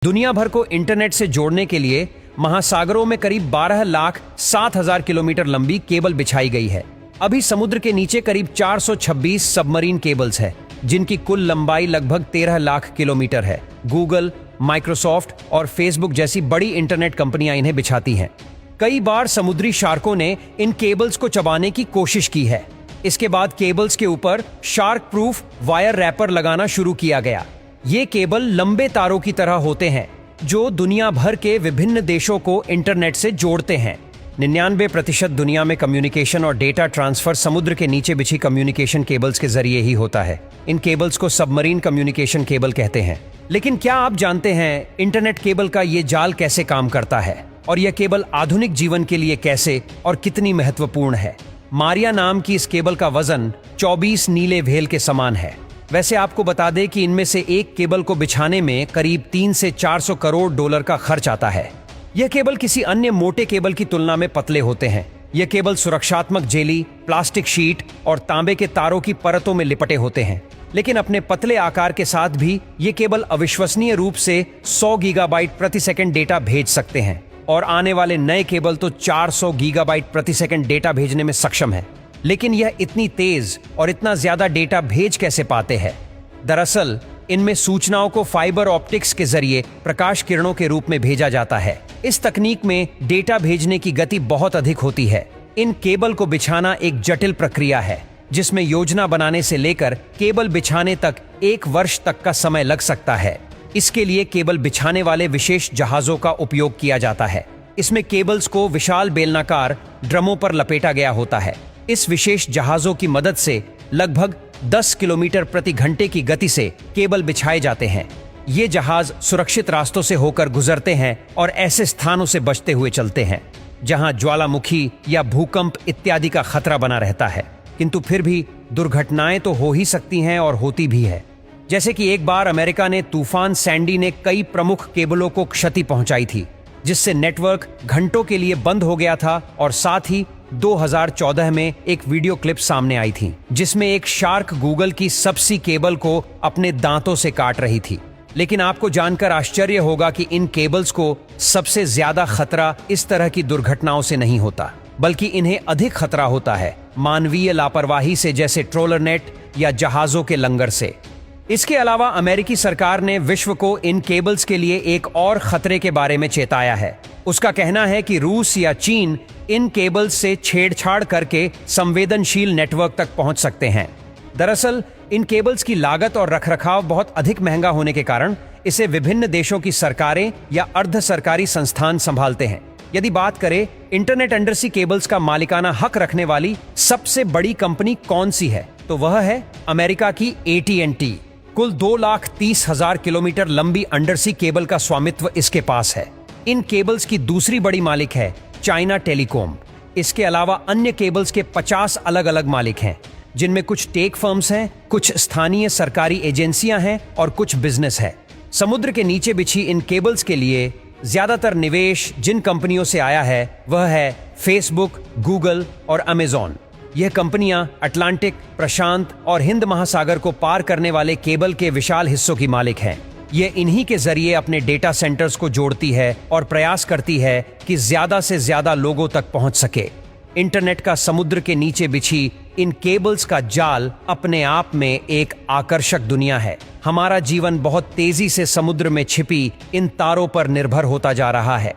दुनिया भर को इंटरनेट से जोड़ने के लिए महासागरों में करीब 12,07,000 किलोमीटर लंबी केबल बिछाई गई है। अभी समुद्र के नीचे करीब 426 सबमरीन केबल्स है, जिनकी कुल लंबाई लगभग 13 लाख किलोमीटर है। गूगल, माइक्रोसॉफ्ट और फेसबुक जैसी बड़ी इंटरनेट कंपनियां इन्हें बिछाती हैं। कई बार समुद्री शार्कों ने इन केबल्स को चबाने की कोशिश की है। इसके बाद केबल्स के ऊपर शार्क प्रूफ वायर रैपर लगाना शुरू किया गया। ये केबल लंबे तारों की तरह होते हैं जो दुनिया भर के विभिन्न देशों को इंटरनेट से जोड़ते हैं। 99% दुनिया में कम्युनिकेशन और डेटा ट्रांसफर समुद्र के नीचे बिछी कम्युनिकेशन केबल्स के जरिए ही होता है। इन केबल्स को सबमरीन कम्युनिकेशन केबल कहते हैं। लेकिन क्या आप जानते हैं इंटरनेट केबल का ये जाल कैसे काम करता है और यह केबल आधुनिक जीवन के लिए कैसे और कितनी महत्वपूर्ण है? मारिया नाम की इस केबल का वजन 24 नीले व्हेल के समान है। वैसे आपको बता दें कि इनमें से एक केबल को बिछाने में करीब 3 से 400 करोड़ डॉलर का खर्च आता है। यह केबल किसी अन्य मोटे केबल की तुलना में पतले होते हैं। यह केबल सुरक्षात्मक जेली, प्लास्टिक शीट और तांबे के तारों की परतों में लिपटे होते हैं। लेकिन अपने पतले आकार के साथ भी ये केबल अविश्वसनीय रूप से 100 गीगाबाइट प्रति सेकंड डेटा भेज सकते हैं और आने वाले नए केबल तो 400 गीगाबाइट प्रति सेकंड डेटा भेजने में सक्षम है। लेकिन यह इतनी तेज और इतना ज्यादा डेटा भेज कैसे पाते हैं? दरअसल इनमें सूचनाओं को फाइबर ऑप्टिक्स के जरिए प्रकाश किरणों के रूप में भेजा जाता है। इस तकनीक में डेटा भेजने की गति बहुत अधिक होती है। इन केबल को बिछाना एक जटिल प्रक्रिया है, जिसमें योजना बनाने से लेकर केबल बिछाने तक 1 वर्ष तक का समय लग सकता है। इसके लिए केबल बिछाने वाले विशेष जहाजों का उपयोग किया जाता है। इसमें केबल्स को विशाल बेलनाकार ड्रमों पर लपेटा गया होता है। इस विशेष जहाजों की मदद से लगभग 10 किलोमीटर प्रति घंटे की गति से केबल बिछाए जाते हैं। ये जहाज सुरक्षित रास्तों से होकर गुजरते हैं और ऐसे स्थानों से बचते हुए चलते हैं जहां ज्वालामुखी या भूकंप इत्यादि का खतरा बना रहता है। किंतु फिर भी दुर्घटनाएं तो हो ही सकती हैं और होती भी है। जैसे कि एक बार अमेरिका ने तूफान सैंडी ने कई प्रमुख केबलों को क्षति पहुंचाई थी, जिससे नेटवर्क घंटों के लिए बंद हो गया था। और साथ ही 2014 में एक वीडियो क्लिप सामने आई थी जिसमें एक शार्क गूगल की सबसी केबल को अपने दांतों से काट रही थी। लेकिन आपको जानकर आश्चर्य होगा कि इन केबल्स को सबसे ज्यादा खतरा इस तरह की दुर्घटनाओं से नहीं होता, बल्कि इन्हें अधिक खतरा होता है मानवीय लापरवाही से, जैसे ट्रोलर नेट या जहाजों के लंगर से। इसके अलावा अमेरिकी सरकार ने विश्व को इन केबल्स के लिए एक और खतरे के बारे में चेताया है। उसका कहना है कि रूस या चीन इन केबल्स से छेड़छाड़ करके संवेदनशील नेटवर्क तक पहुंच सकते हैं। दरअसल इन केबल्स की लागत और रखरखाव बहुत अधिक महंगा होने के कारण इसे विभिन्न देशों की सरकारें या अर्ध सरकारी संस्थान संभालते हैं। यदि बात करें इंटरनेट अंडरसी केबल्स का मालिकाना हक रखने वाली सबसे बड़ी कंपनी कौन सी है, तो वह है अमेरिका की AT&T। कुल 2,30,000 किलोमीटर लंबी अंडरसी केबल का स्वामित्व इसके पास है। इन केबल्स की दूसरी बड़ी मालिक है चाइना टेलीकॉम। इसके अलावा अन्य केबल्स के 50 अलग अलग मालिक हैं, जिनमें कुछ टेक फर्म्स हैं, कुछ स्थानीय सरकारी एजेंसियां हैं और कुछ बिजनेस है। समुद्र के नीचे बिछी इन केबल्स के लिए ज्यादातर निवेश जिन कंपनियों से आया है वह है फेसबुक, गूगल और अमेजॉन। यह कंपनियां अटलांटिक, प्रशांत और हिंद महासागर को पार करने वाले केबल के विशाल हिस्सों की मालिक हैं। यह इन्हीं के जरिए अपने डेटा सेंटर्स को जोड़ती है और प्रयास करती है कि ज्यादा से ज्यादा लोगों तक पहुंच सके। इंटरनेट का समुद्र के नीचे बिछी इन केबल्स का जाल अपने आप में एक आकर्षक दुनिया है। हमारा जीवन बहुत तेजी से समुद्र में छिपी इन तारों पर निर्भर होता जा रहा है।